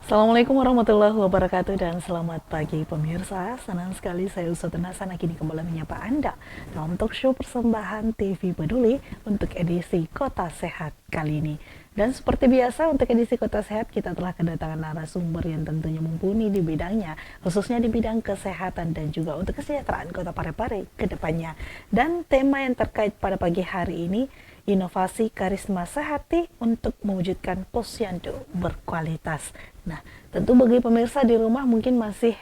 Assalamualaikum warahmatullahi wabarakatuh dan selamat pagi pemirsa. Senang sekali saya Usatun Hasanah kini kembali menyapa Anda dalam talk show persembahan TV Peduli untuk edisi Kota Sehat kali ini. Dan seperti biasa untuk edisi Kota Sehat kita telah kedatangan narasumber yang tentunya mumpuni di bidangnya, khususnya di bidang kesehatan dan juga untuk kesejahteraan Kota Parepare ke depannya. Dan tema yang terkait pada pagi hari ini, inovasi karisma sehati untuk mewujudkan posyandu berkualitas. Nah, tentu bagi pemirsa di rumah mungkin masih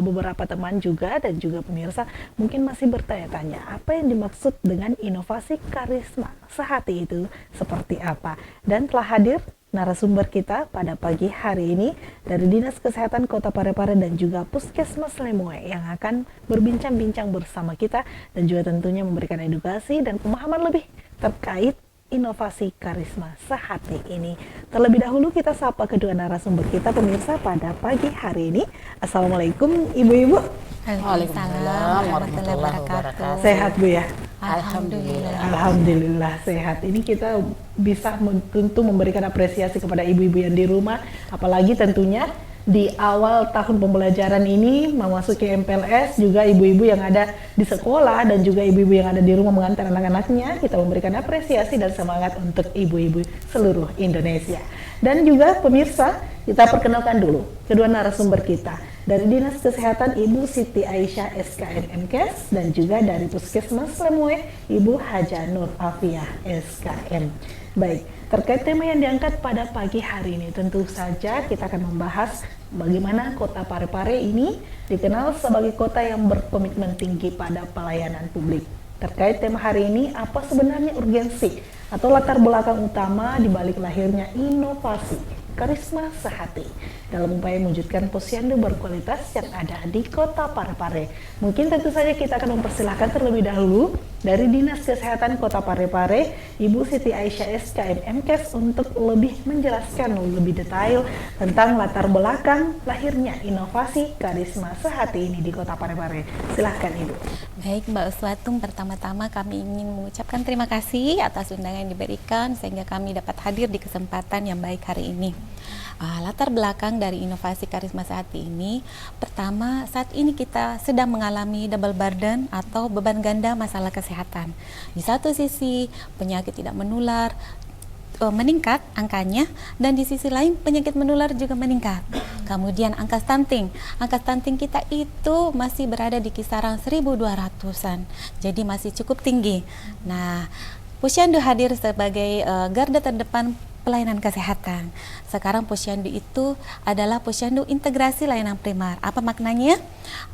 beberapa teman juga dan juga pemirsa mungkin masih bertanya-tanya apa yang dimaksud dengan inovasi karisma sehati itu seperti apa. Dan telah hadir narasumber kita pada pagi hari ini dari Dinas Kesehatan Kota Parepare dan juga Puskesmas Lemoe yang akan berbincang-bincang bersama kita dan juga tentunya memberikan edukasi dan pemahaman lebih terkait inovasi karisma sehati ini. Terlebih dahulu kita sapa kedua narasumber kita pemirsa pada pagi hari ini. Assalamualaikum Ibu-ibu. Waalaikumsalam warahmatullahi wabarakatuh. Sehat Bu ya? Alhamdulillah. Alhamdulillah sehat. Ini kita bisa tentu memberikan apresiasi kepada ibu-ibu yang di rumah, apalagi tentunya di awal tahun pembelajaran ini memasuki MPLS, juga ibu-ibu yang ada di sekolah dan juga ibu-ibu yang ada di rumah mengantar anak-anaknya, kita memberikan apresiasi dan semangat untuk ibu-ibu seluruh Indonesia. Dan juga pemirsa, kita perkenalkan dulu kedua narasumber kita. Dari Dinas Kesehatan Ibu Siti Aisyah SKM MKes dan juga dari Puskesmas Lemoe Ibu Haja Nur Afiah SKM. Baik, terkait tema yang diangkat pada pagi hari ini, tentu saja kita akan membahas bagaimana Kota Parepare ini dikenal sebagai kota yang berkomitmen tinggi pada pelayanan publik. Terkait tema hari ini, apa sebenarnya urgensi atau latar belakang utama di balik lahirnya inovasi karisma sehati dalam upaya mewujudkan posyandu berkualitas yang ada di Kota Parepare. Mungkin tentu saja kita akan mempersilahkan terlebih dahulu dari Dinas Kesehatan Kota Parepare, Ibu Siti Aisyah SKM MKes untuk lebih menjelaskan lebih detail tentang latar belakang lahirnya inovasi karisma sehati ini di Kota Parepare. Silahkan Ibu. Baik Mbak Uswatung, pertama-tama kami ingin mengucapkan terima kasih atas undangan yang diberikan sehingga kami dapat hadir di kesempatan yang baik hari ini. Latar belakang dari inovasi karisma sehati ini, pertama saat ini kita sedang mengalami double burden atau beban ganda masalah kesehatan. Di satu sisi penyakit tidak menular meningkat angkanya, dan di sisi lain penyakit menular juga meningkat. Kemudian angka stunting kita itu masih berada di kisaran 1.200-an, jadi masih cukup tinggi. Nah, Posyandu hadir sebagai garda terdepan pelayanan kesehatan. Sekarang posyandu itu adalah posyandu integrasi layanan primer. Apa maknanya?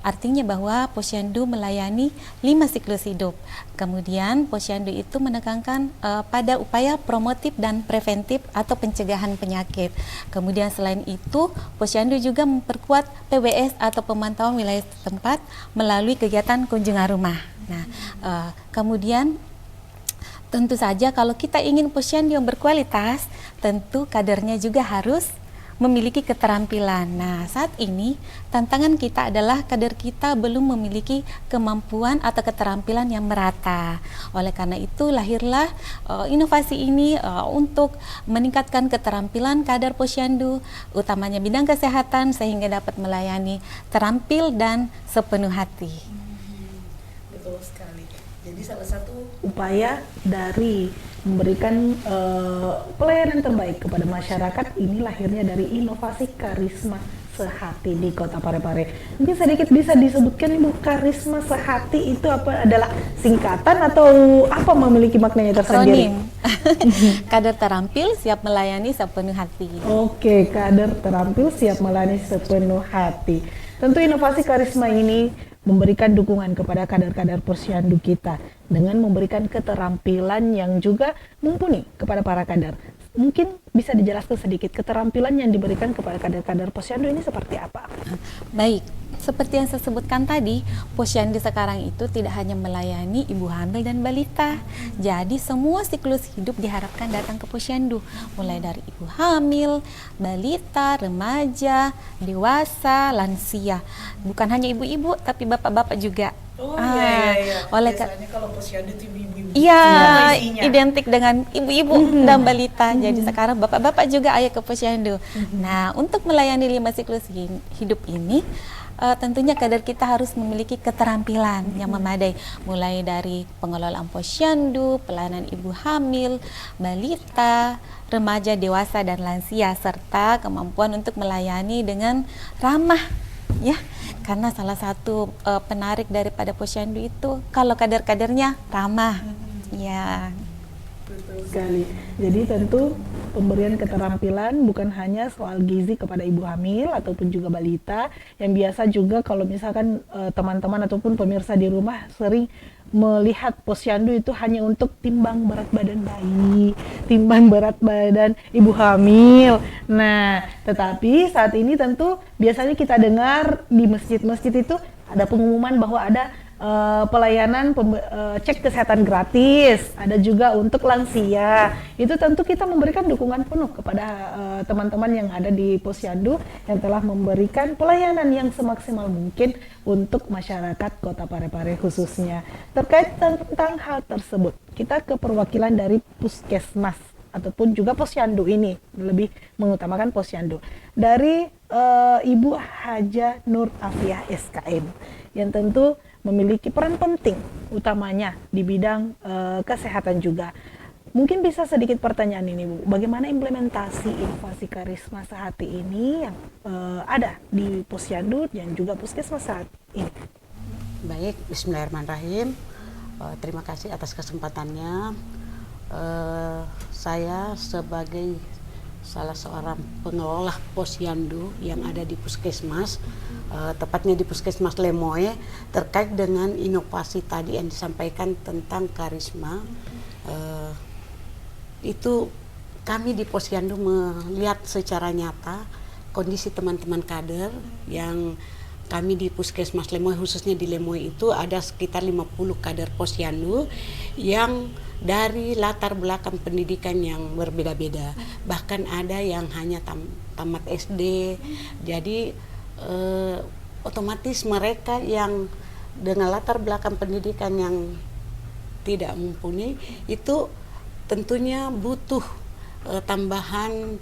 Artinya bahwa posyandu melayani 5 siklus hidup. Kemudian posyandu itu menekankan pada upaya promotif dan preventif atau pencegahan penyakit. Kemudian selain itu, posyandu juga memperkuat PWS atau pemantauan wilayah setempat melalui kegiatan kunjungan rumah. Nah, kemudian tentu saja kalau kita ingin posyandu yang berkualitas, tentu kadernya juga harus memiliki keterampilan. Nah, saat ini tantangan kita adalah kader kita belum memiliki kemampuan atau keterampilan yang merata. Oleh karena itu lahirlah inovasi ini untuk meningkatkan keterampilan kader posyandu, utamanya bidang kesehatan sehingga dapat melayani terampil dan sepenuh hati. Betul sekali. Jadi salah satu upaya dari memberikan pelayanan terbaik kepada masyarakat ini lahirnya dari inovasi karisma sehati di Kota Parepare. Mungkin sedikit bisa disebutkan Ibu, karisma sehati itu apa, adalah singkatan atau apa, memiliki maknanya tersendiri? Kader terampil siap melayani sepenuh hati. Oke, kader terampil siap melayani sepenuh hati. Tentu inovasi karisma ini memberikan dukungan kepada kader-kader posyandu kita dengan memberikan keterampilan yang juga mumpuni kepada para kader. Mungkin bisa dijelaskan sedikit keterampilan yang diberikan kepada kader-kader posyandu ini seperti apa? Baik, seperti yang saya sebutkan tadi, posyandu sekarang itu tidak hanya melayani ibu hamil dan balita. Jadi semua siklus hidup diharapkan datang ke posyandu, mulai dari ibu hamil, balita, remaja, dewasa, lansia. Bukan hanya ibu-ibu, tapi bapak-bapak juga. Oh iya. Oleh Biasanya kalau posyandu itu ibu-ibu Iya, isinya. identik dengan ibu-ibu dan balita. Jadi sekarang bapak-bapak juga ayo ke posyandu. Nah, untuk melayani 5 siklus hidup ini, tentunya kader kita harus memiliki keterampilan yang memadai, mulai dari pengelolaan posyandu, pelayanan ibu hamil, balita, remaja, dewasa, dan lansia, serta kemampuan untuk melayani dengan ramah, ya. Karena salah satu penarik daripada posyandu itu kalau kader-kadernya ramah, ya. Betul sekali. Jadi tentu pemberian keterampilan bukan hanya soal gizi kepada ibu hamil ataupun juga balita, yang biasa juga kalau misalkan teman-teman ataupun pemirsa di rumah sering melihat posyandu itu hanya untuk timbang berat badan bayi, timbang berat badan ibu hamil. Nah, tetapi saat ini tentu biasanya kita dengar di masjid-masjid itu ada pengumuman bahwa ada pelayanan cek kesehatan gratis, ada juga untuk lansia. Itu tentu kita memberikan dukungan penuh kepada teman-teman yang ada di posyandu yang telah memberikan pelayanan yang semaksimal mungkin untuk masyarakat Kota Parepare khususnya. Terkait tentang hal tersebut, kita ke perwakilan dari Puskesmas ataupun juga posyandu ini, lebih mengutamakan posyandu, dari Ibu Haja Nur Afiah SKM, yang tentu memiliki peran penting utamanya di bidang kesehatan juga. Mungkin bisa sedikit pertanyaan ini, Bu, bagaimana implementasi inovasi Karisma Sehati ini yang ada di posyandu dan juga puskesmas saat ini? Baik, bismillahirrahmanirrahim. Terima kasih atas kesempatannya. Saya sebagai salah seorang pengelola posyandu yang ada di puskesmas, tepatnya di Puskesmas Lemoe, terkait dengan inovasi tadi yang disampaikan tentang Karisma. Itu kami di posyandu melihat secara nyata kondisi teman-teman kader yang kami di Puskesmas Lemoe, khususnya di Lemoe itu ada sekitar 50 kader posyandu yang dari latar belakang pendidikan yang berbeda-beda, bahkan ada yang hanya tamat SD. Jadi otomatis mereka yang dengan latar belakang pendidikan yang tidak mumpuni itu tentunya butuh tambahan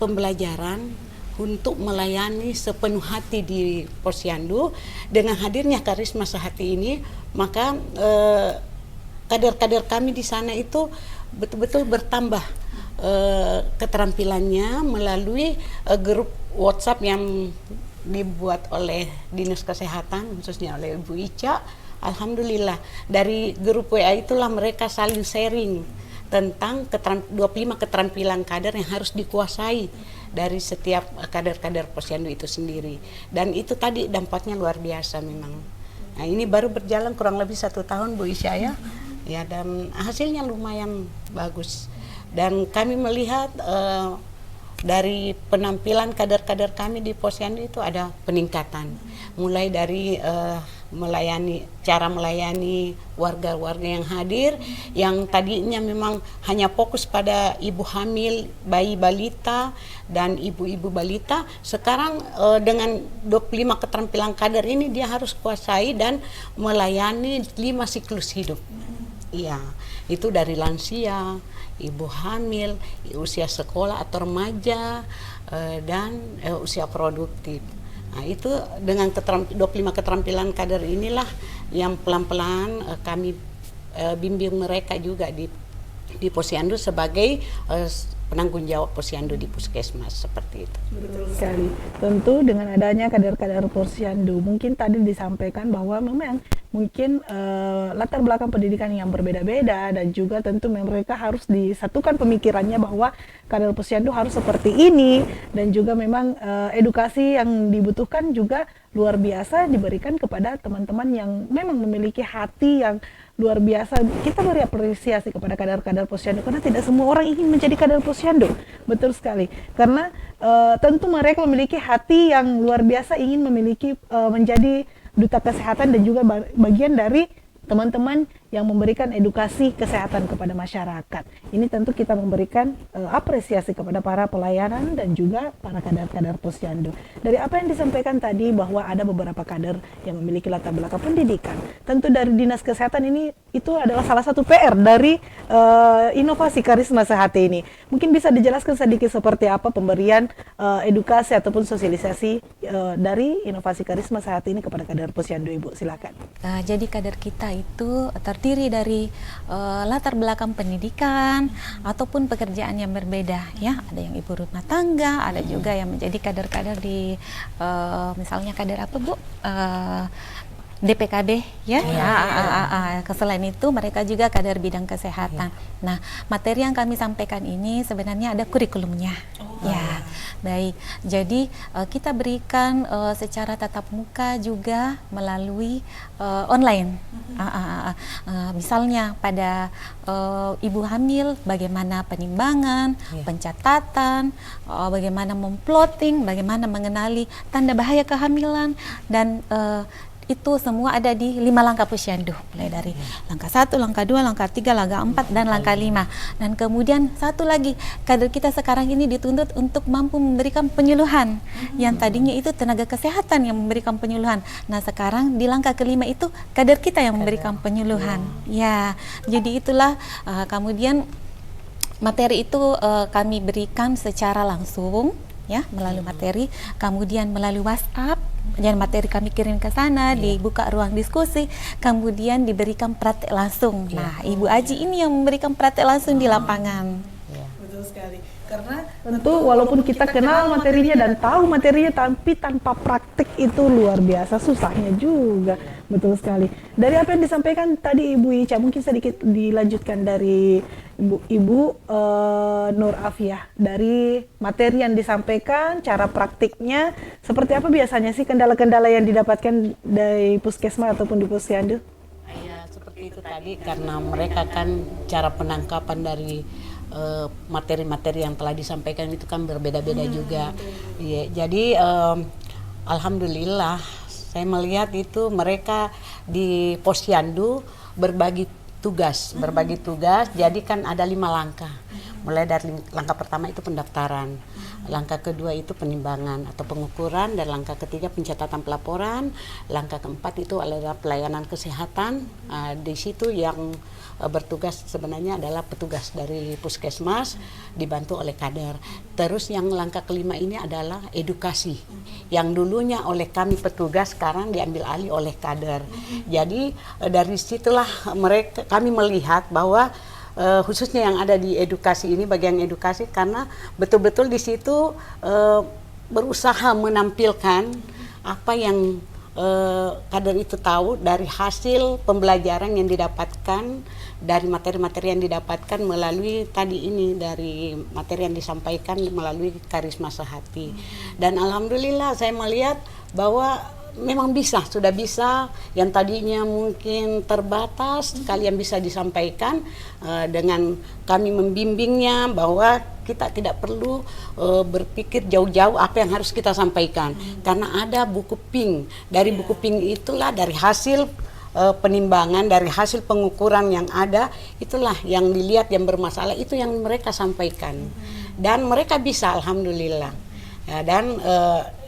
pembelajaran untuk melayani sepenuh hati di posyandu. Dengan hadirnya Karisma Sehati ini, maka kader-kader kami di sana itu betul-betul bertambah keterampilannya melalui grup WhatsApp yang dibuat oleh Dinas Kesehatan, khususnya oleh Ibu Ica. Alhamdulillah, dari grup WA itulah mereka saling sharing tentang 25 keterampilan kader yang harus dikuasai dari setiap kader-kader posyandu itu sendiri. Dan itu tadi dampaknya luar biasa memang. Nah, ini baru berjalan kurang lebih 1 tahun, Bu Isya, ya, dan hasilnya lumayan bagus. Dan kami melihat dari penampilan kader-kader kami di posyandu itu ada peningkatan, mulai dari cara melayani warga-warga yang hadir, yang tadinya memang hanya fokus pada ibu hamil, bayi balita, dan ibu-ibu balita. Sekarang dengan 25 keterampilan kader ini dia harus kuasai dan melayani 5 siklus hidup. Iya, itu dari lansia, ibu hamil, usia sekolah atau remaja, dan usia produktif. Nah, itu dengan 25 keterampilan kader inilah yang pelan-pelan kami bimbing mereka juga di posyandu sebagai penanggung jawab posyandu di puskesmas, seperti itu. Betul sekali. Tentu dengan adanya kader-kader posyandu, mungkin tadi disampaikan bahwa memang mungkin latar belakang pendidikan yang berbeda-beda, dan juga tentu mereka harus disatukan pemikirannya bahwa kader posyandu harus seperti ini, dan juga memang edukasi yang dibutuhkan juga luar biasa diberikan kepada teman-teman yang memang memiliki hati yang luar biasa. Kita beri apresiasi kepada kader-kader posyandu karena tidak semua orang ingin menjadi kader posyandu. Betul sekali. Karena tentu mereka memiliki hati yang luar biasa ingin memiliki menjadi duta kesehatan dan juga bagian dari teman-teman yang memberikan edukasi kesehatan kepada masyarakat. Ini tentu kita memberikan apresiasi kepada para pelayanan dan juga para kader-kader Posyandu. Dari apa yang disampaikan tadi bahwa ada beberapa kader yang memiliki latar belakang pendidikan, tentu dari Dinas Kesehatan ini itu adalah salah satu PR dari inovasi Karisma Sehat ini. Mungkin bisa dijelaskan sedikit seperti apa pemberian edukasi ataupun sosialisasi dari inovasi Karisma Sehat ini kepada kader Posyandu, Ibu, silakan. Jadi kader kita itu terdiri dari latar belakang pendidikan ataupun pekerjaan yang berbeda, ya. Ada yang ibu rumah tangga, ada juga yang menjadi kader-kader di misalnya kader apa, Bu? DPKB, ya. Selain itu mereka juga kader bidang kesehatan. Nah, materi yang kami sampaikan ini sebenarnya ada kurikulumnya. Ya, baik. Jadi kita berikan secara tatap muka juga melalui online. Misalnya pada ibu hamil, bagaimana penimbangan, pencatatan, bagaimana memplotting, bagaimana mengenali tanda bahaya kehamilan, dan itu semua ada di 5 langkah Posyandu, mulai dari langkah 1, langkah 2, langkah 3, langkah 4, dan langkah 5. Dan kemudian satu lagi, kader kita sekarang ini dituntut untuk mampu memberikan penyuluhan. Yang tadinya itu tenaga kesehatan yang memberikan penyuluhan. Nah, sekarang di langkah kelima itu kader kita yang memberikan penyuluhan. Ya, jadi itulah kemudian materi itu kami berikan secara langsung, ya, melalui materi, kemudian melalui WhatsApp. Dan materi kami kirim ke sana, dibuka ruang diskusi, kemudian diberikan praktek langsung. Nah, Ibu Aji ini yang memberikan praktek langsung di lapangan. Betul sekali. Karena tentu walaupun kita kenal materinya dan tahu materinya, tapi tanpa praktik itu luar biasa susahnya juga. Betul sekali. Dari apa yang disampaikan tadi Ibu Ica, mungkin sedikit dilanjutkan dari Ibu Nur Afiah, dari materi yang disampaikan, cara praktiknya seperti apa biasanya sih kendala-kendala yang didapatkan dari puskesmas ataupun di posyandu? Ya, seperti itu tadi, karena mereka kan cara penangkapan dari materi-materi yang telah disampaikan itu kan berbeda-beda juga. Ya, jadi alhamdulillah saya melihat itu mereka di posyandu berbagi tugas. Jadi kan ada 5 langkah. Mulai dari langkah pertama itu pendaftaran, langkah kedua itu penimbangan atau pengukuran, dan langkah ketiga pencatatan pelaporan, langkah keempat itu adalah pelayanan kesehatan. Di situ yang bertugas sebenarnya adalah petugas dari puskesmas dibantu oleh kader. Terus yang langkah kelima ini adalah edukasi, yang dulunya oleh kami petugas sekarang diambil alih oleh kader. Jadi dari situlah kami melihat bahwa khususnya yang ada di edukasi ini, bagian edukasi, karena betul-betul di situ berusaha menampilkan apa yang kader itu tahu dari hasil pembelajaran yang didapatkan, dari materi-materi yang didapatkan melalui tadi ini, dari materi yang disampaikan melalui Karisma Sehati. Dan alhamdulillah saya melihat bahwa memang sudah bisa, yang tadinya mungkin terbatas, kalian bisa disampaikan dengan kami membimbingnya bahwa kita tidak perlu berpikir jauh-jauh apa yang harus kita sampaikan, karena ada buku pink. Dari buku pink itulah, dari hasil penimbangan, dari hasil pengukuran yang ada, itulah yang dilihat yang bermasalah, itu yang mereka sampaikan. Dan mereka bisa, alhamdulillah. Ya, dan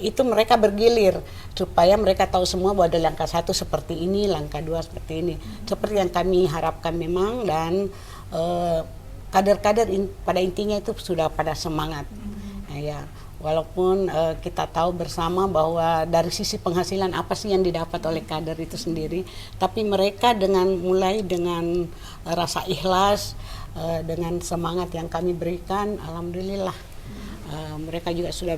itu mereka bergilir supaya mereka tahu semua bahwa ada langkah 1 seperti ini, langkah 2 seperti ini, seperti yang kami harapkan memang. Dan kader-kader pada intinya itu sudah pada semangat. Ya, walaupun kita tahu bersama bahwa dari sisi penghasilan apa sih yang didapat oleh kader itu sendiri, tapi mereka mulai dengan rasa ikhlas, dengan semangat yang kami berikan, alhamdulillah. Mereka juga sudah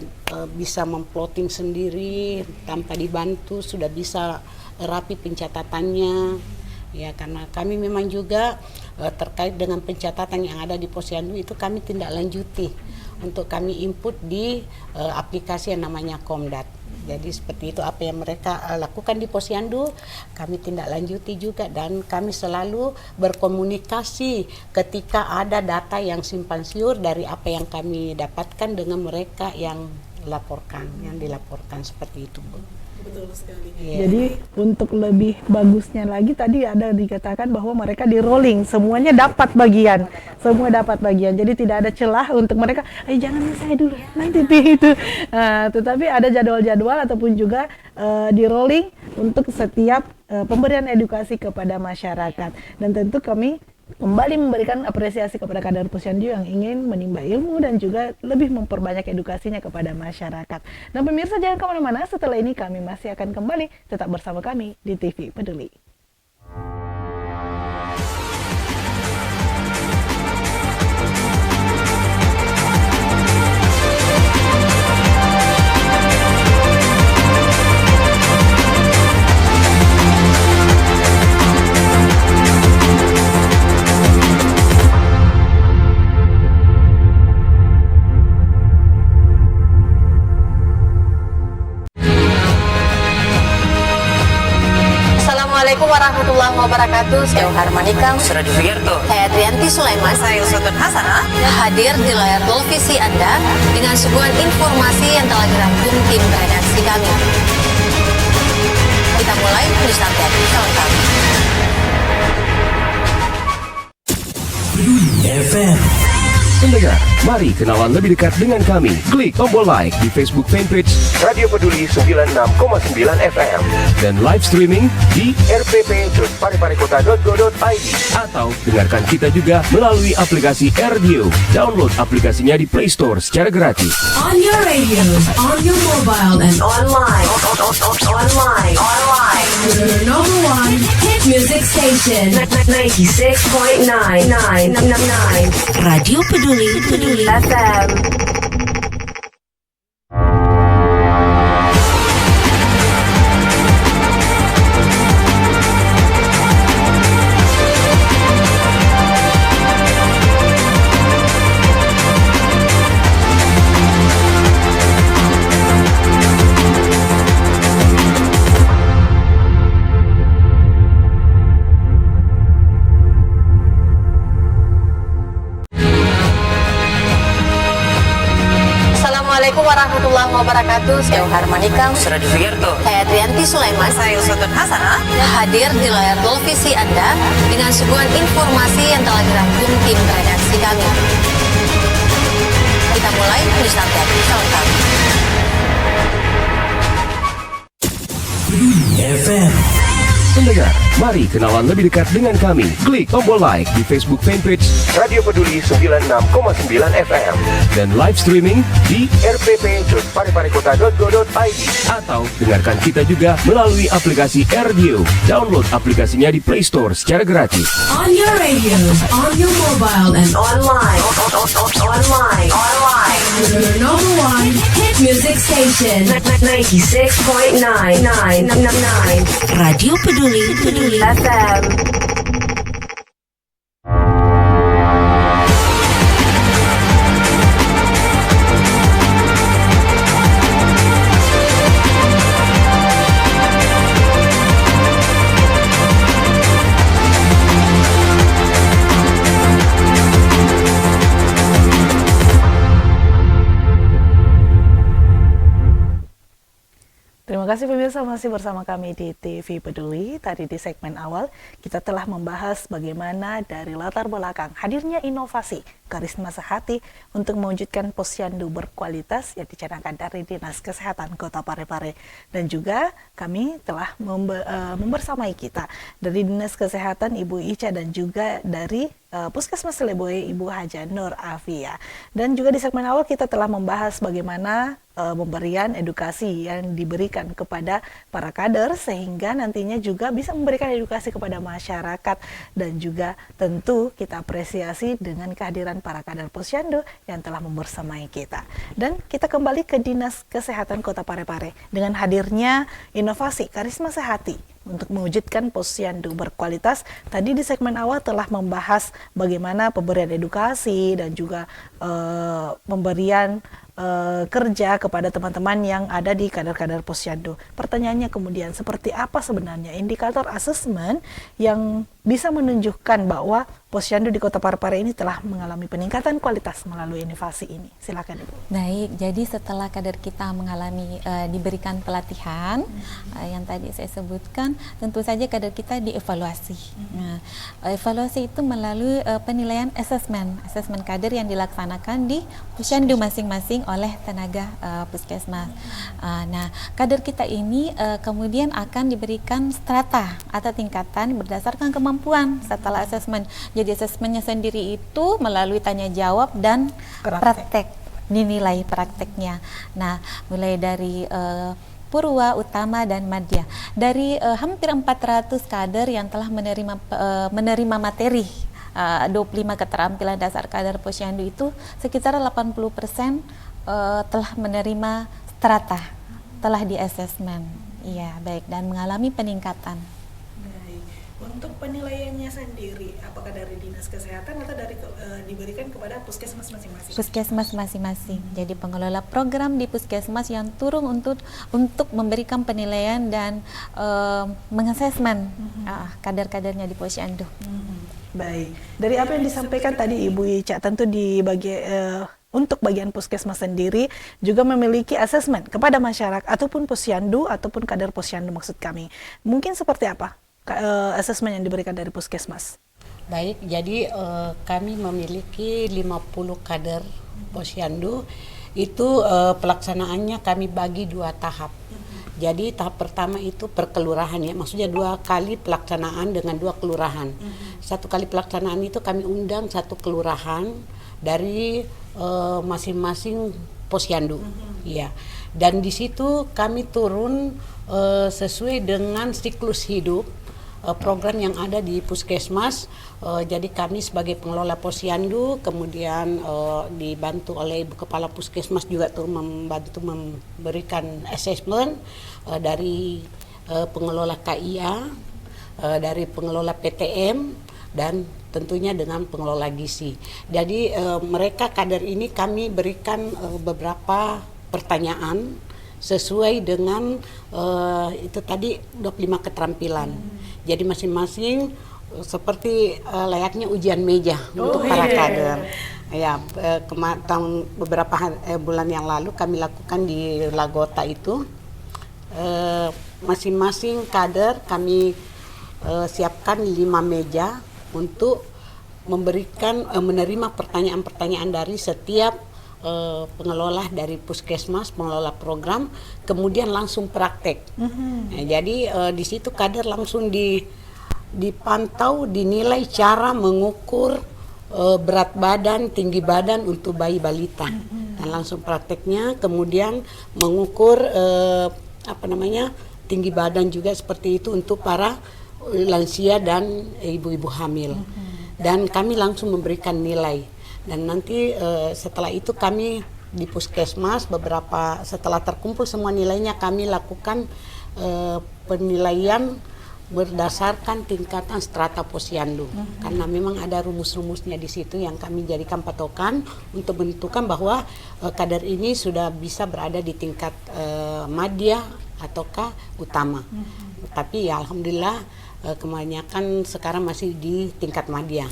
bisa memploting sendiri tanpa dibantu, sudah bisa rapi pencatatannya. Ya, karena kami memang juga terkait dengan pencatatan yang ada di posyandu itu kami tindak lanjuti untuk kami input di aplikasi yang namanya Komdat. Jadi seperti itu, apa yang mereka lakukan di posyandu kami tindak lanjuti juga, dan kami selalu berkomunikasi ketika ada data yang simpang siur dari apa yang kami dapatkan dengan mereka yang dilaporkan seperti itu, Bu. Betul sekali. Iya. Jadi untuk lebih bagusnya lagi tadi ada dikatakan bahwa mereka di rolling, semuanya dapat bagian, semua dapat bagian. Jadi tidak ada celah untuk mereka, jangan saya dulu, nanti itu. Tetapi ada jadwal-jadwal ataupun juga di rolling untuk setiap pemberian edukasi kepada masyarakat. Dan tentu kami kembali memberikan apresiasi kepada kader Posyandu yang ingin menimba ilmu dan juga lebih memperbanyak edukasinya kepada masyarakat. Dan pemirsa jangan kemana-mana, setelah ini kami masih akan kembali tetap bersama kami di TV Peduli. Assalamualaikum warahmatullahi wabarakatuh. Saya Harmanika Suradi Sugierto. Saya Trianti Sulaiman. Saya Usutun Hasanah. Hadir di layar televisi Anda dengan suguhan informasi yang telah dirangkum tim redaksi kami. Kita mulai news update selengkap. FM. Pendengar, mari kenalan lebih dekat dengan kami. Klik tombol like di Facebook fanpage Radio Peduli 96,9 FM dan live streaming di rpp.pareparekota.go.id atau dengarkan kita juga melalui aplikasi RDio. Download aplikasinya di Play Store secara gratis. On your radio, on your mobile, and online. Your number one hit music station. 96.9. Radio Peduli FM. Assalamualaikum warahmatullahi wabarakatuh. Saya Harmanika Suradi Sugierto. Saya Trianti Sulaiman. Saya Usutun Hasanah. Hadir di layar televisi Anda dengan suguhan informasi yang telah dirangkum tim redaksi kami. Kita mulai news update selengkap. FM. Pendengar, mari kenalan lebih dekat dengan kami. Klik tombol like di Facebook fanpage Radio Peduli 96,9 FM dan live streaming di rpp.pareparekota.go.id atau dengarkan kita juga melalui aplikasi RDio. Download aplikasinya di Play Store secara gratis. On your radio, on your mobile, and online. Your number one hit music station. 96.9. Radio Peduli FM. Terima kasih pemirsa, masih bersama kami di TV Peduli. Tadi di segmen awal kita telah membahas bagaimana dari latar belakang hadirnya inovasi Karisma Sehati untuk mewujudkan posyandu berkualitas yang dicanangkan dari Dinas Kesehatan Kota Parepare. Dan juga kami telah membersamai kita dari Dinas Kesehatan Ibu Ica dan juga dari Puskesmas Leboe Ibu Haja Nur Afia. Dan juga di segmen awal kita telah membahas bagaimana pemberian edukasi yang diberikan kepada para kader sehingga nantinya juga bisa memberikan edukasi kepada masyarakat, dan juga tentu kita apresiasi dengan kehadiran para kader posyandu yang telah membersamai kita. Dan kita kembali ke Dinas Kesehatan Kota Parepare dengan hadirnya inovasi Karisma Sehati untuk mewujudkan posyandu berkualitas. Tadi di segmen awal telah membahas bagaimana pemberian edukasi dan juga pemberian kerja kepada teman-teman yang ada di kader-kader posyandu. Pertanyaannya kemudian, seperti apa sebenarnya indikator asesmen yang bisa menunjukkan bahwa posyandu di Kota Parepare ini telah mengalami peningkatan kualitas melalui inovasi ini? Silakan Ibu. Baik, jadi setelah kader kita mengalami diberikan pelatihan yang tadi saya sebutkan, tentu saja kader kita dievaluasi. Nah, evaluasi itu melalui penilaian asesmen kader yang dilaksanakan di posyandu masing-masing oleh tenaga puskesmas. Nah, kader kita ini kemudian akan diberikan strata atau tingkatan berdasarkan kemampuan setelah asesmen. Jadi asesmennya sendiri itu melalui tanya jawab dan praktek, dinilai prakteknya. Nah, mulai dari Purwa, Utama, dan Madya. Dari hampir 400 kader yang telah menerima materi 25 keterampilan dasar kader posyandu itu, sekitar 80% telah menerima strata, telah di asesmen. Iya, baik, dan mengalami peningkatan. Untuk penilaiannya sendiri, apakah dari Dinas Kesehatan atau diberikan kepada puskesmas masing-masing? Puskesmas masing-masing. Jadi pengelola program di puskesmas yang turun untuk memberikan penilaian dan mengasesmen kader-kadernya di posyandu. Baik. Dari apa yang disampaikan tadi Ibu Ica, tentu untuk bagian puskesmas sendiri juga memiliki asesmen kepada masyarakat ataupun posyandu ataupun kader posyandu maksud kami. Mungkin seperti apa asesmen yang diberikan dari puskesmas? Baik, jadi kami memiliki 50 kader posyandu. Itu pelaksanaannya kami bagi 2 tahap. Jadi tahap pertama itu per kelurahan ya, maksudnya 2 kali pelaksanaan dengan 2 kelurahan. 1 kali pelaksanaan itu kami undang 1 kelurahan dari masing-masing posyandu. Ya. Dan di situ kami turun sesuai dengan siklus hidup program yang ada di puskesmas. Jadi kami sebagai pengelola posyandu kemudian dibantu oleh Ibu Kepala Puskesmas juga membantu memberikan assessment dari pengelola KIA, dari pengelola PTM, dan tentunya dengan pengelola gizi. Jadi mereka kader ini kami berikan beberapa pertanyaan sesuai dengan itu tadi 25 keterampilan. Jadi masing-masing seperti layaknya ujian meja untuk para kader. Ya, beberapa bulan yang lalu kami lakukan di Lagota itu. Masing-masing kader kami siapkan 5 meja untuk menerima pertanyaan-pertanyaan dari setiap pengelola dari puskesmas, pengelola program, kemudian langsung praktek. Nah, jadi di situ kader langsung dipantau, dinilai cara mengukur berat badan, tinggi badan untuk bayi balita, dan langsung prakteknya, kemudian mengukur tinggi badan juga seperti itu untuk para lansia dan ibu-ibu hamil. Dan kami langsung memberikan nilai. Dan nanti setelah itu kami di puskesmas setelah terkumpul semua nilainya kami lakukan penilaian berdasarkan tingkatan strata posyandu. Karena memang ada rumus-rumusnya di situ yang kami jadikan patokan untuk menentukan bahwa kader ini sudah bisa berada di tingkat madya ataukah utama. Tapi ya alhamdulillah kebanyakan sekarang masih di tingkat madya.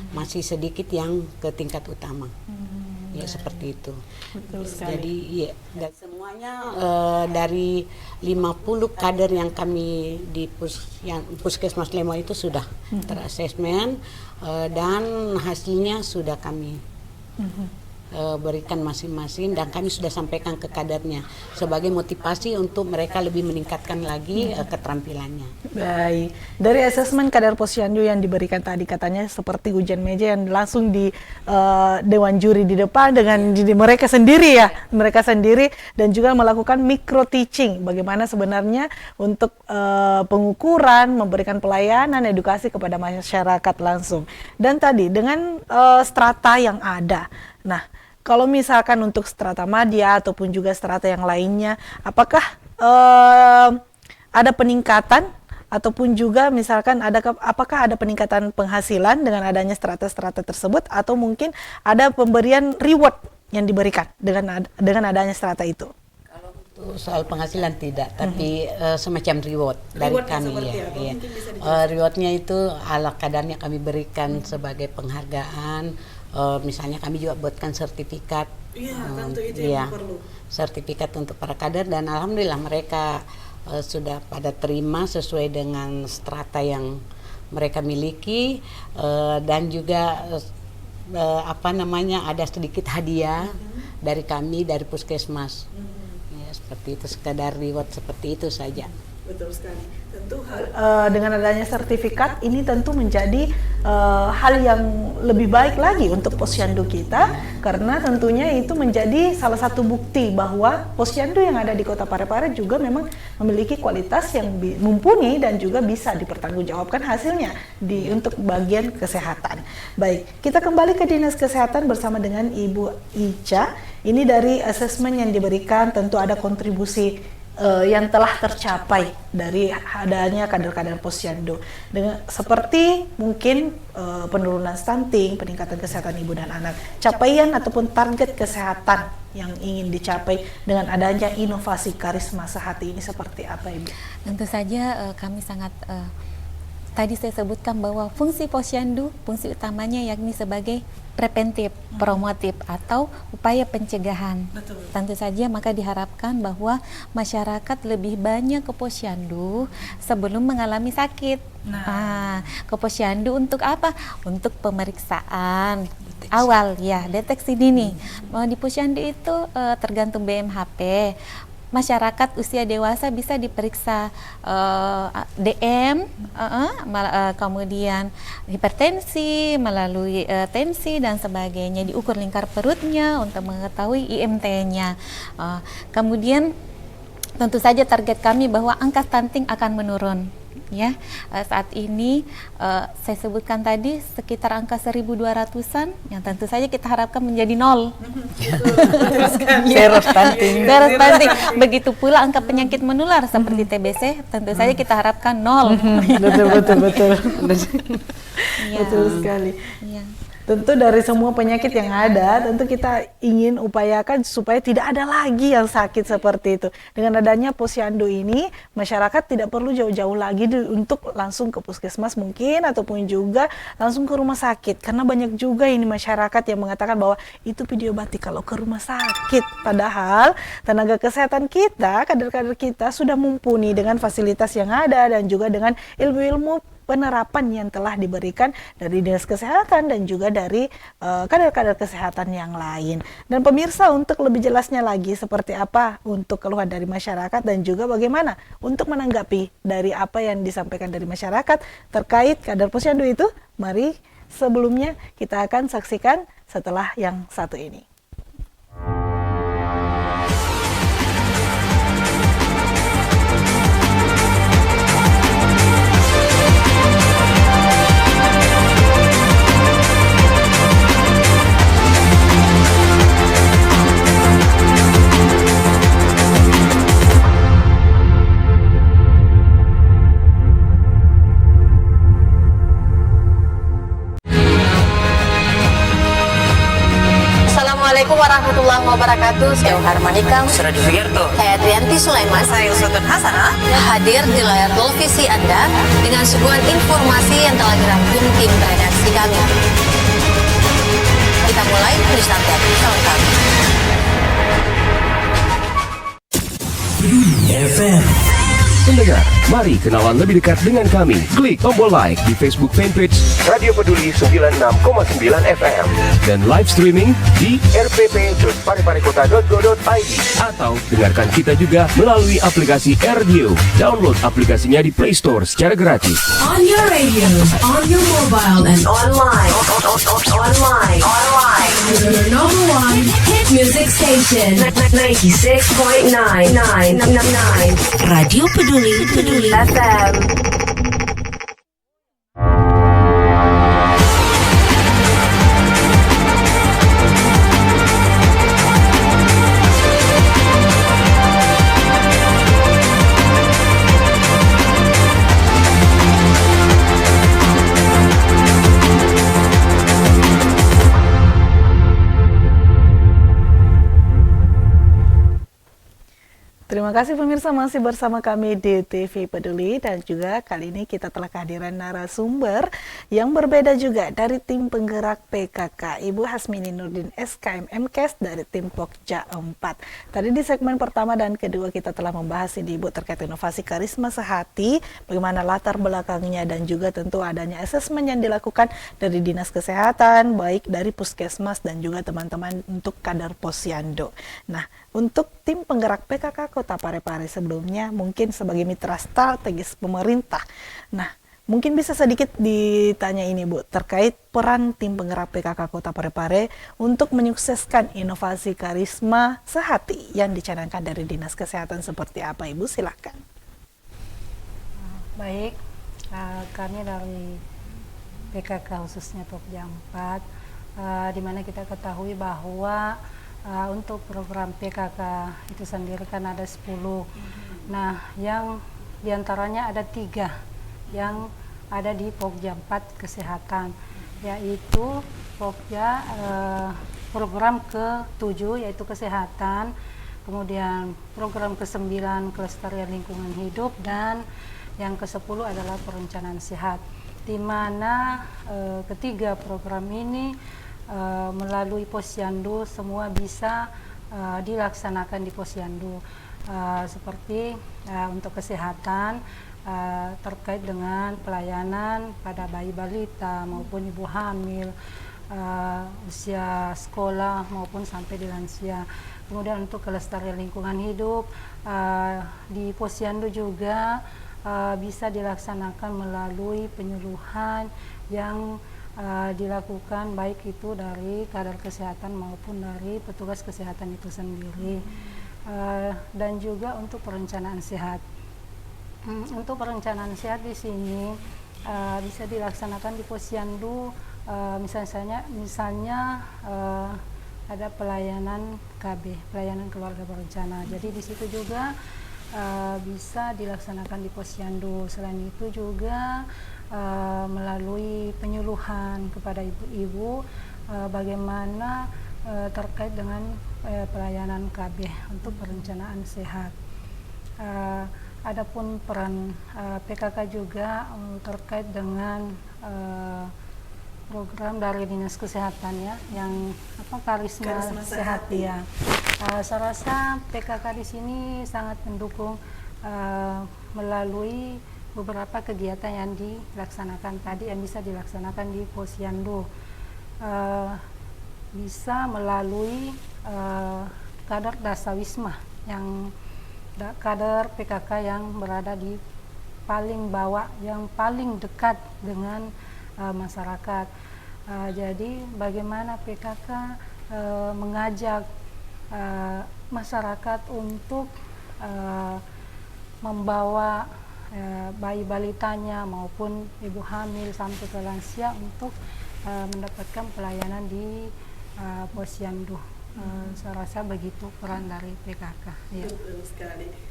Masih sedikit yang ke tingkat utama. Ya seperti itu. Betul sekali. Jadi ya, dan semuanya dari 50 kader yang kami di Puskesmas Lemo itu sudah terasesmen dan hasilnya sudah kami berikan masing-masing, dan kami sudah sampaikan ke kadernya sebagai motivasi untuk mereka lebih meningkatkan lagi keterampilannya. Baik. Dari asesmen kader posyandu yang diberikan tadi katanya seperti ujian meja yang langsung di dewan juri di depan dengan mereka sendiri dan juga melakukan micro teaching bagaimana sebenarnya untuk pengukuran, memberikan pelayanan, edukasi kepada masyarakat langsung. Dan tadi dengan strata yang ada. Nah, kalau misalkan untuk strata madya ataupun juga strata yang lainnya, apakah ada peningkatan ataupun juga misalkan apakah ada peningkatan penghasilan dengan adanya strata-strata tersebut, atau mungkin ada pemberian reward yang diberikan dengan adanya strata itu? Kalau untuk soal penghasilan tidak, tapi semacam reward dari kami ya. Rewardnya itu ala kadarnya kami berikan sebagai penghargaan. Misalnya kami juga buatkan sertifikat. Tentu itu yang perlu. Sertifikat untuk para kader, dan alhamdulillah mereka sudah pada terima sesuai dengan strata yang mereka miliki, dan juga ada sedikit hadiah dari kami, dari Puskesmas. Ya, seperti itu, sekadar reward seperti itu saja. Betul sekali. Tentu dengan adanya sertifikat ini tentu menjadi hal yang lebih baik lagi untuk Posyandu kita, karena tentunya itu menjadi salah satu bukti bahwa Posyandu yang ada di Kota Parepare juga memang memiliki kualitas yang mumpuni dan juga bisa dipertanggungjawabkan hasilnya untuk bagian kesehatan. Baik, kita kembali ke Dinas Kesehatan bersama dengan Ibu Ica. Ini dari asesmen yang diberikan, tentu ada kontribusi yang telah tercapai dari adanya kader-kader Posyandu, dengan seperti mungkin penurunan stunting, peningkatan kesehatan ibu dan anak, capaian ataupun target kesehatan yang ingin dicapai dengan adanya inovasi Karisma Sehati ini seperti apa, Ibu? Tentu saja kami sangat tadi saya sebutkan bahwa fungsi Posyandu, fungsi utamanya yakni sebagai preventif, promotif, atau upaya pencegahan. Betul. Tentu saja maka diharapkan bahwa masyarakat lebih banyak ke Posyandu sebelum mengalami sakit. Ke Posyandu untuk apa? Untuk pemeriksaan awal, ya, deteksi dini. Di Posyandu itu tergantung BMHP. Masyarakat usia dewasa bisa diperiksa DM, kemudian hipertensi melalui tensi dan sebagainya, diukur lingkar perutnya untuk mengetahui IMT-nya. Kemudian tentu saja target kami bahwa angka stunting akan menurun. Ya, saat ini saya sebutkan tadi sekitar angka 1.200-an, yang tentu saja kita harapkan menjadi 0. Zero stunting. Zero stunting. Begitu pula angka penyakit menular seperti TBC, tentu saja kita harapkan 0. Betul. Ya. Betul sekali. Ya. Tentu dari semua penyakit yang ada, tentu kita ingin upayakan supaya tidak ada lagi yang sakit seperti itu. Dengan adanya Posyandu ini, masyarakat tidak perlu jauh-jauh lagi untuk langsung ke puskesmas mungkin, ataupun juga langsung ke rumah sakit. Karena banyak juga ini masyarakat yang mengatakan bahwa itu video batik kalau ke rumah sakit. Padahal tenaga kesehatan kita, kader-kader kita sudah mumpuni dengan fasilitas yang ada dan juga dengan ilmu-ilmu penerapan yang telah diberikan dari Dinas Kesehatan dan juga dari kader-kader kesehatan yang lain. Dan pemirsa, untuk lebih jelasnya lagi seperti apa untuk keluhan dari masyarakat dan juga bagaimana untuk menanggapi dari apa yang disampaikan dari masyarakat terkait kader Posyandu itu, mari sebelumnya kita akan saksikan setelah yang satu ini. Assalamualaikum warahmatullahi wabarakatuh. Saya Harmanikam, Saya Sugiarto. saya Trianti Sulaiman. Saya Usutun Hasanah. Hadir di layar televisi Anda dengan suguhan informasi yang telah dirangkum tim redaksi kami. Kita mulai news update selengkapnya. FM. Pendengar, mari kenalan lebih dekat dengan kami. Klik tombol like di Facebook fanpage Radio Peduli 96,9 FM dan live streaming di rpp.pareparekota.go.id atau dengarkan kita juga melalui aplikasi Radio. Download aplikasinya di Play Store secara gratis. On your radio, on your mobile, and online. Online. Your number one hit music station. 96.9. Radio Peduli FM. Terima kasih pemirsa, masih bersama kami di TV Peduli, dan juga kali ini kita telah kehadiran narasumber yang berbeda juga dari tim penggerak PKK, Ibu Hasmini Nurdin SKM MKes dari tim Pokja 4. Tadi di segmen pertama dan kedua kita telah membahas ini Ibu terkait inovasi karisma sehati, bagaimana latar belakangnya dan juga tentu adanya asesmen yang dilakukan dari Dinas Kesehatan, baik dari Puskesmas dan juga teman-teman untuk kadar Posyandu. Nah, untuk tim penggerak PKK Kota Parepare sebelumnya mungkin sebagai mitra strategis pemerintah. Nah, mungkin bisa sedikit ditanya ini Bu, terkait peran tim penggerak PKK Kota Parepare untuk menyukseskan inovasi karisma sehati yang dicanangkan dari Dinas Kesehatan seperti apa Ibu? Silakan. Baik, kami dari PKK khususnya Pokja 4, di mana kita ketahui bahwa untuk program PKK itu sendiri kan ada 10. Nah, yang diantaranya ada 3 yang ada di Pokja 4 Kesehatan, yaitu Pokja program ke-7 yaitu Kesehatan, kemudian program ke-9 Kelestarian Lingkungan Hidup, dan yang ke-10 adalah Perencanaan Sehat, di mana ketiga program ini melalui Posyandu semua bisa dilaksanakan di Posyandu, seperti untuk kesehatan terkait dengan pelayanan pada bayi balita maupun ibu hamil, usia sekolah maupun sampai di lansia. Kemudian untuk kelestarian lingkungan hidup di Posyandu juga bisa dilaksanakan melalui penyuluhan yang dilakukan baik itu dari kadar kesehatan maupun dari petugas kesehatan itu sendiri, dan juga untuk perencanaan sehat. Untuk perencanaan sehat di sini bisa dilaksanakan di Posyandu, misalnya ada pelayanan KB, pelayanan keluarga berencana. Jadi di situ juga bisa dilaksanakan di Posyandu. Selain itu juga melalui penyuluhan kepada ibu-ibu bagaimana terkait dengan pelayanan KB untuk perencanaan sehat. Adapun peran PKK juga terkait dengan program dari Dinas Kesehatan ya, yang karisma sehat ya. Saya rasa PKK di sini sangat mendukung melalui beberapa kegiatan yang dilaksanakan tadi, yang bisa dilaksanakan di Posyandu, bisa melalui kadar dasawisma, yang kadar PKK yang berada di paling bawah, yang paling dekat dengan masyarakat. Jadi bagaimana PKK mengajak masyarakat untuk membawa bayi balitanya maupun ibu hamil sampai ke lansia untuk mendapatkan pelayanan di Posyandu. Saya rasa begitu peran dari PKK. Ya.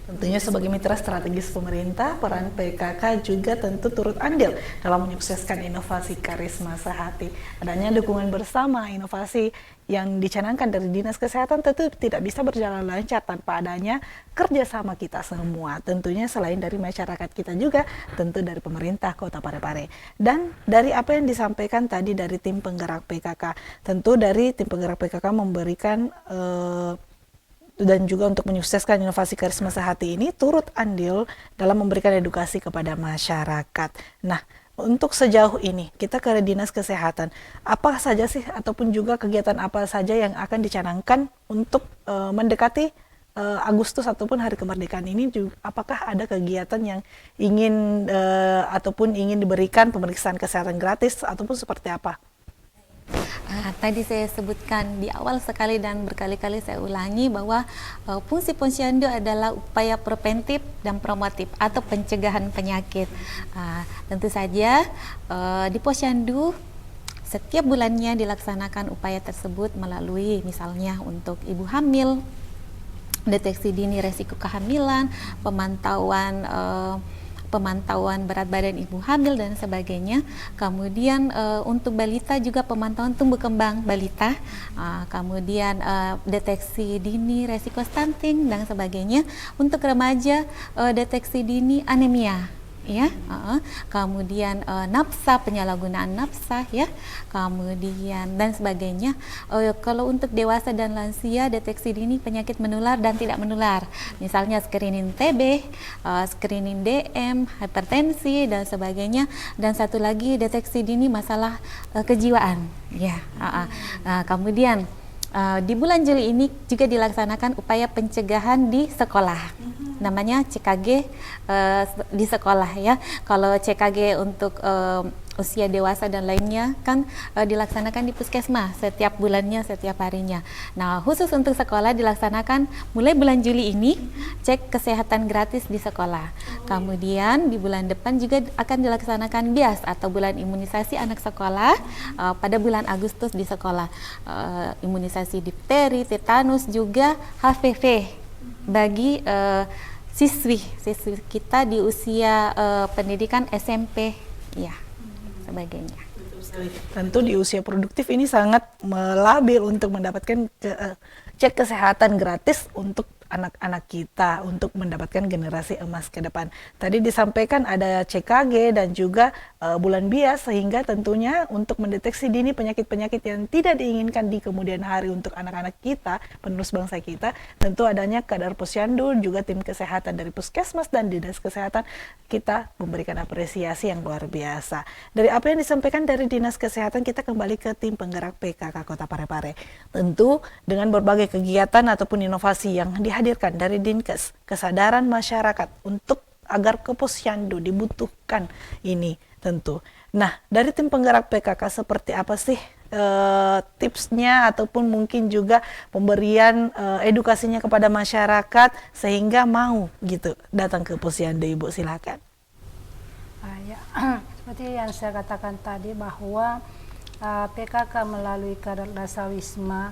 Tentunya sebagai mitra strategis pemerintah, peran PKK juga tentu turut andil dalam menyukseskan inovasi karisma sehati. Adanya dukungan bersama inovasi yang dicanangkan dari Dinas Kesehatan tentu tidak bisa berjalan lancar tanpa adanya kerjasama kita semua. Tentunya selain dari masyarakat kita juga, tentu dari pemerintah Kota Parepare. Dan dari apa yang disampaikan tadi dari tim penggerak PKK, tentu dari tim penggerak PKK memberikan dan juga untuk menyukseskan inovasi karisma sehati ini turut andil dalam memberikan edukasi kepada masyarakat. Nah, untuk sejauh ini kita ke Dinas Kesehatan, apa saja sih ataupun juga kegiatan apa saja yang akan dicanangkan untuk mendekati Agustus ataupun Hari Kemerdekaan ini? Apakah ada kegiatan yang ingin ataupun ingin diberikan pemeriksaan kesehatan gratis ataupun seperti apa? Tadi saya sebutkan di awal sekali dan berkali-kali saya ulangi bahwa fungsi Posyandu adalah upaya preventif dan promotif atau pencegahan penyakit. Tentu saja di Posyandu setiap bulannya dilaksanakan upaya tersebut melalui misalnya untuk ibu hamil, deteksi dini resiko kehamilan, pemantauan pemantauan berat badan ibu hamil dan sebagainya. Kemudian untuk balita juga pemantauan tumbuh kembang balita, kemudian deteksi dini resiko stunting dan sebagainya. Untuk remaja deteksi dini anemia, ya, kemudian nafsa, penyalahgunaan nafsa, ya, kemudian dan sebagainya. Kalau untuk dewasa dan lansia, deteksi dini penyakit menular dan tidak menular, misalnya screening TB, screening DM, hipertensi dan sebagainya. Dan satu lagi deteksi dini masalah kejiwaan, ya. Kemudian di bulan Juli ini juga dilaksanakan upaya pencegahan di sekolah, namanya CKG di sekolah, ya. Kalau CKG untuk usia dewasa dan lainnya kan dilaksanakan di puskesmas setiap bulannya, setiap harinya. Nah, khusus untuk sekolah dilaksanakan mulai bulan Juli ini cek kesehatan gratis di sekolah. Kemudian di bulan depan juga akan dilaksanakan BIAS atau bulan imunisasi anak sekolah pada bulan Agustus di sekolah. Imunisasi difteri, tetanus, juga HPV bagi siswi kita di usia pendidikan SMP, ya, sebagainya. Tentu di usia produktif ini sangat labil untuk mendapatkan cek kesehatan gratis untuk anak-anak kita untuk mendapatkan generasi emas ke depan. Tadi disampaikan ada CKG dan juga bulan BIAS, sehingga tentunya untuk mendeteksi dini penyakit-penyakit yang tidak diinginkan di kemudian hari untuk anak-anak kita, penerus bangsa kita. Tentu adanya Kadar Posyandu, juga tim kesehatan dari Puskesmas dan Dinas Kesehatan, kita memberikan apresiasi yang luar biasa. Dari apa yang disampaikan dari Dinas Kesehatan, kita kembali ke tim penggerak PKK Kota Parepare. Tentu dengan berbagai kegiatan ataupun inovasi yang dihadirkan dari Dinkes, kesadaran masyarakat untuk agar ke Posyandu dibutuhkan ini tentu. Nah, dari tim penggerak PKK seperti apa sih tipsnya ataupun mungkin juga pemberian edukasinya kepada masyarakat sehingga mau gitu datang ke Posyandu, Ibu, silakan. Ya, seperti yang saya katakan tadi bahwa PKK melalui Kadar Dasawisma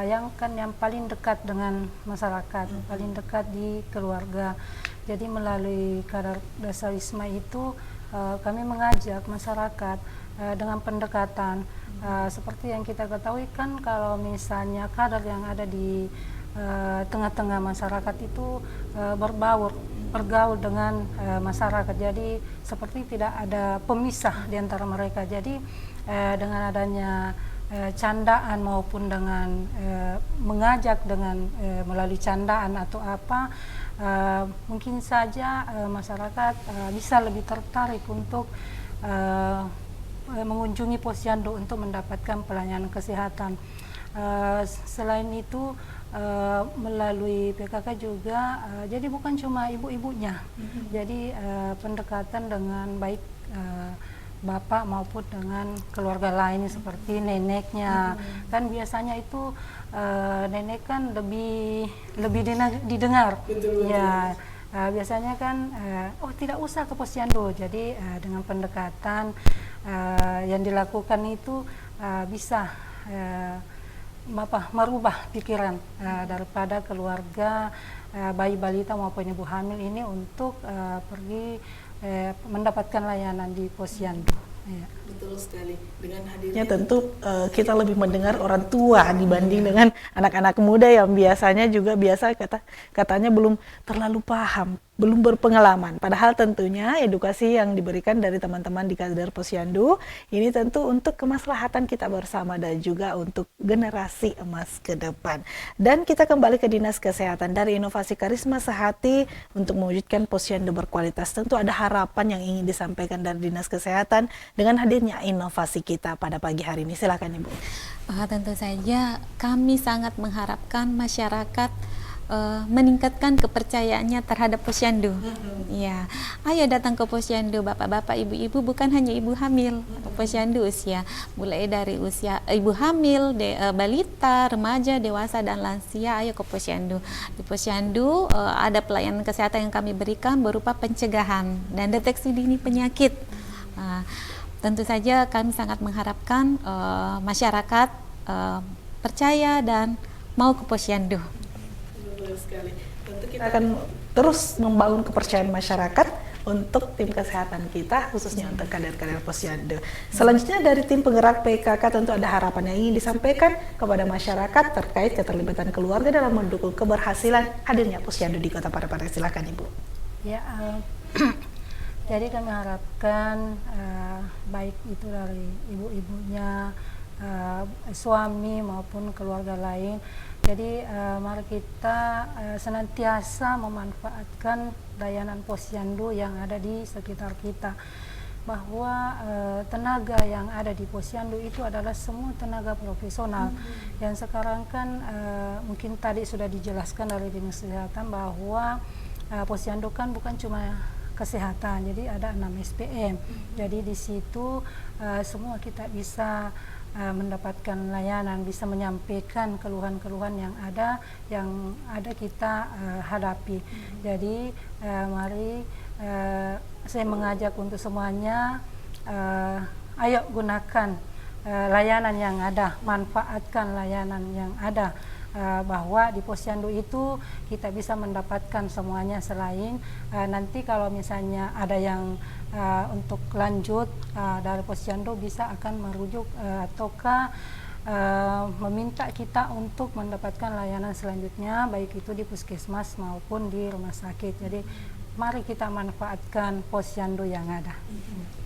yang paling dekat dengan masyarakat, paling dekat di keluarga. Jadi melalui Kadar Dasawisma itu kami mengajak masyarakat dengan pendekatan seperti yang kita ketahui kan, kalau misalnya kadar yang ada di tengah-tengah masyarakat itu bergaul dengan masyarakat, jadi seperti tidak ada pemisah di antara mereka. Jadi dengan adanya candaan maupun dengan mengajak dengan melalui candaan atau apa, mungkin saja masyarakat bisa lebih tertarik untuk mengunjungi Posyandu untuk mendapatkan pelayanan kesehatan. Selain itu melalui PKK juga jadi bukan cuma ibu-ibunya, jadi pendekatan dengan baik bapak maupun dengan keluarga lain seperti neneknya. Kan biasanya itu nenek kan lebih didengar. Ya, biasanya kan tidak usah ke Posyandu. Jadi dengan pendekatan yang dilakukan itu bisa merubah pikiran daripada keluarga bayi balita maupun ibu hamil ini untuk pergi mendapatkan layanan di Posyandu. Ya. Betul sekali. Dengan hadirnya tentu kita lebih mendengar orang tua dibanding dengan anak-anak muda yang biasanya juga katanya belum terlalu paham, belum berpengalaman. Padahal tentunya edukasi yang diberikan dari teman-teman di Kadar Posyandu ini tentu untuk kemaslahatan kita bersama dan juga untuk generasi emas ke depan. Dan kita kembali ke Dinas Kesehatan. Dari inovasi Karisma Sehati untuk mewujudkan Posyandu berkualitas, tentu ada harapan yang ingin disampaikan dari Dinas Kesehatan dengan hadirnya inovasi kita pada pagi hari ini. Silakan, Ibu. Tentu saja kami sangat mengharapkan masyarakat meningkatkan kepercayaannya terhadap Posyandu. Ya, ayo datang ke Posyandu, bapak-bapak, ibu-ibu, bukan hanya ibu hamil. Posyandu usia mulai dari usia ibu hamil, balita, remaja, dewasa dan lansia, ayo ke Posyandu. Di Posyandu ada pelayanan kesehatan yang kami berikan berupa pencegahan dan deteksi dini penyakit. Tentu saja kami sangat mengharapkan masyarakat percaya dan mau ke Posyandu. Sekali. Tentu kita akan terus membangun kepercayaan masyarakat untuk tim kesehatan kita, khususnya untuk kader-kader Posyandu. Selanjutnya dari tim penggerak PKK tentu ada harapan yang ingin disampaikan kepada masyarakat terkait keterlibatan keluarga dalam mendukung keberhasilan hadirnya Posyandu di Kota Parepare. Silakan Ibu. Ya, jadi kami harapkan baik itu dari ibu-ibunya, suami maupun keluarga lain. Jadi mari kita senantiasa memanfaatkan layanan Posyandu yang ada di sekitar kita, bahwa tenaga yang ada di Posyandu itu adalah semua tenaga profesional. Yang sekarang kan mungkin tadi sudah dijelaskan dari Dinas Kesehatan bahwa Posyandu kan bukan cuma kesehatan, jadi ada 6 SPM. Jadi di situ semua kita bisa mendapatkan layanan, bisa menyampaikan keluhan-keluhan yang ada kita hadapi. Jadi mari saya mengajak untuk semuanya, ayo gunakan layanan yang ada, manfaatkan layanan yang ada, bahwa di Posyandu itu kita bisa mendapatkan semuanya. Selain nanti kalau misalnya ada yang untuk lanjut dari Posyandu bisa akan merujuk ataukah meminta kita untuk mendapatkan layanan selanjutnya, baik itu di puskesmas maupun di rumah sakit. Jadi mari kita manfaatkan Posyandu yang ada.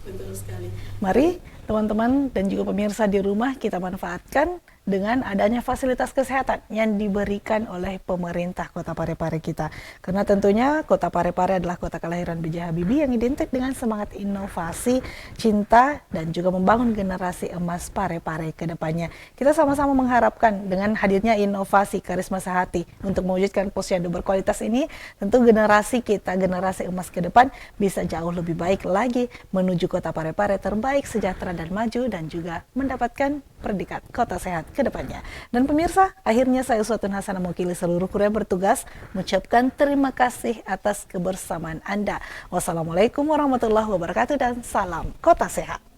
Betul sekali. Mari teman-teman dan juga pemirsa di rumah kita manfaatkan dengan adanya fasilitas kesehatan yang diberikan oleh pemerintah Kota Parepare kita. Karena tentunya Kota Parepare adalah kota kelahiran B.J. Habibie yang identik dengan semangat inovasi, cinta, dan juga membangun generasi emas Parepare ke depannya. Kita sama-sama mengharapkan dengan hadirnya inovasi Karisma Sehati untuk mewujudkan Posyandu berkualitas ini, tentu generasi kita, generasi emas ke depan bisa jauh lebih baik lagi menuju Kota Parepare terbaik, sejahtera, dan maju, dan juga mendapatkan predikat Kota Sehat ke depannya. Dan pemirsa, akhirnya saya Uswatun Hasanah mewakili seluruh kru yang bertugas mengucapkan terima kasih atas kebersamaan Anda. Wassalamualaikum warahmatullahi wabarakatuh dan salam Kota Sehat.